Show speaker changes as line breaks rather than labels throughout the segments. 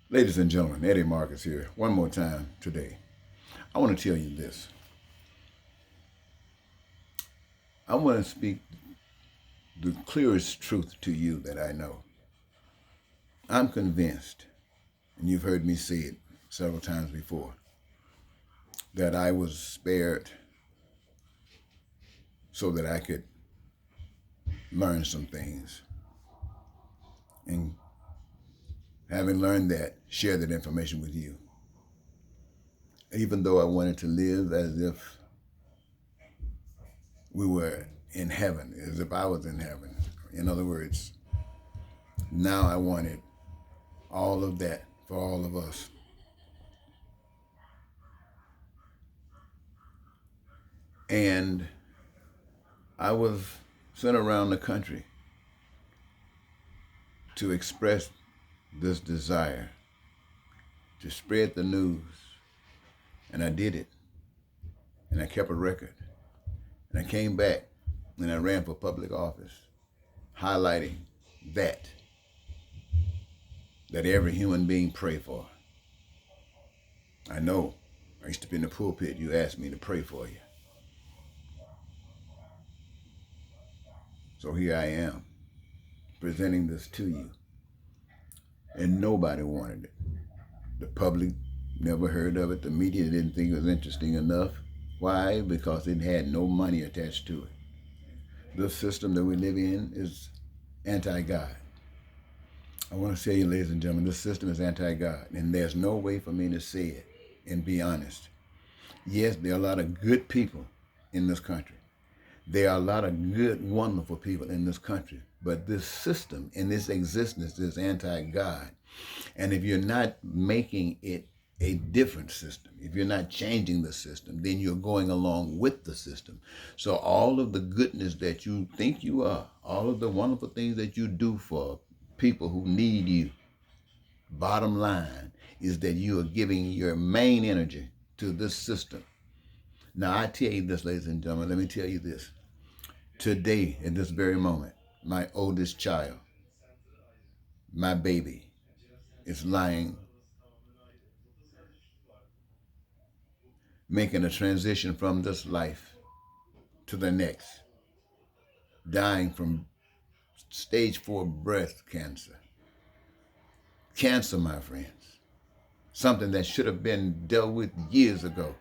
Ladies and gentlemen, Eddie Marcus here one more time today. I want to tell you this. I want to speak the clearest truth to you that I know. I'm convinced, and you've heard me say it several times before, that I was spared so that I could learn some things. And having learned that, share that information with you. Even though I wanted to live as if we were in heaven, as if I was in heaven. In other words, now I wanted all of that for all of us. And I was sent around the country to express this desire, to spread the news. And I did it. And I kept a record. And I came back and I ran for public office, highlighting that every human being pray for. I know. I used to be in the pulpit. You asked me to pray for you. So here I am, presenting this to you. And nobody wanted it. The public never heard of it. The media didn't think it was interesting enough. Why? Because it had no money attached to it. The system that we live in is anti-God. I want to tell you, ladies and gentlemen, this system is anti-God. And there's no way for me to say it and be honest. Yes, there are a lot of good people in this country. There are a lot of good, wonderful people in this country. But this system and this existence is anti-God. And if you're not making it a different system, if you're not changing the system, then you're going along with the system. So all of the goodness that you think you are, all of the wonderful things that you do for people who need you, bottom line is that you are giving your main energy to this system. Now, I tell you this, ladies and gentlemen, let me tell you this. Today, at this very moment, my oldest child, my baby, is lying, making a transition from this life to the next, dying from stage 4 breast cancer. Cancer, my friends, something that should have been dealt with years ago.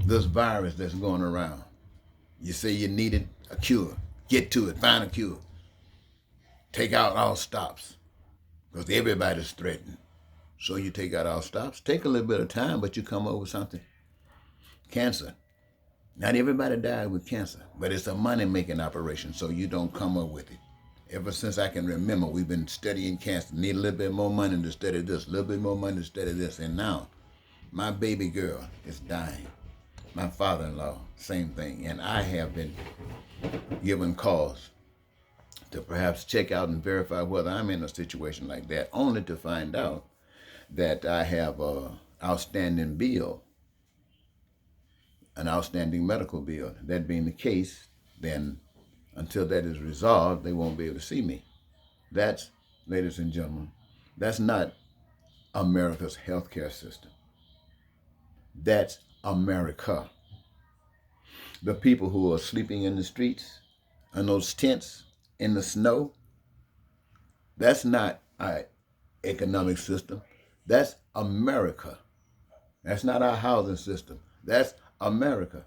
This virus that's going around. You say you needed a cure. Get to it. Find a cure. Take out all stops. Because everybody's threatened. So you take out all stops. Take a little bit of time, but you come up with something. Cancer. Not everybody died with cancer, but it's a money-making operation, so you don't come up with it. Ever since I can remember, we've been studying cancer. Need a little bit more money to study this, a little bit more money to study this. And now, my baby girl is dying. My father-in-law, same thing. And I have been given cause to perhaps check out and verify whether I'm in a situation like that, only to find out that I have an outstanding bill, an outstanding medical bill. That being the case, then until that is resolved, they won't be able to see me. That's, ladies and gentlemen, that's not America's healthcare system. That's America. The people who are sleeping in the streets, in those tents, in the snow, that's not our economic system. That's America. That's not our housing system. That's America.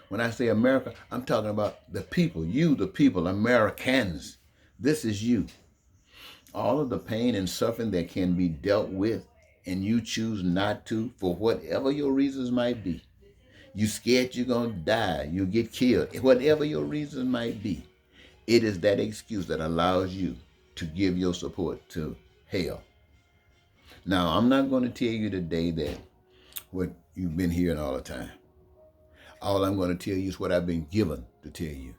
When I say America, I'm talking about the people, you, the people, Americans. This is you. All of the pain and suffering that can be dealt with, and you choose not to for whatever your reasons might be. You scared you're going to die, you'll get killed, whatever your reasons might be. It is that excuse that allows you to give your support to hell. Now, I'm not going to tell you today that what you've been hearing all the time. All I'm going to tell you is what I've been given to tell you.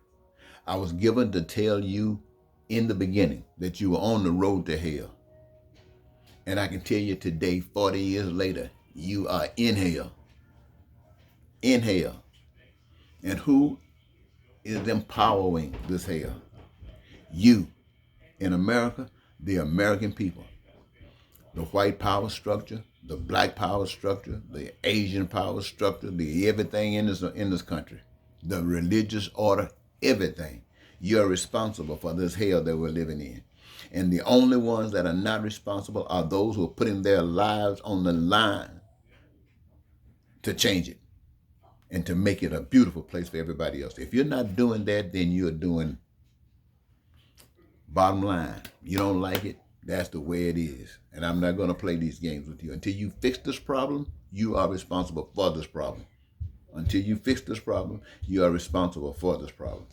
I was given to tell you in the beginning that you were on the road to hell. And I can tell you today, 40 years later, you are in hell. In hell. And who is empowering this hell? You. In America, the American people. the white power structure, the black power structure, the Asian power structure, the everything in this country, the religious order, everything. You're responsible for this hell that we're living in. And the only ones that are not responsible are those who are putting their lives on the line to change it and to make it a beautiful place for everybody else. If you're not doing that, then you're doing, bottom line, you don't like it, that's the way it is. And I'm not going to play these games with you. Until you fix this problem, you are responsible for this problem. Until you fix this problem, you are responsible for this problem.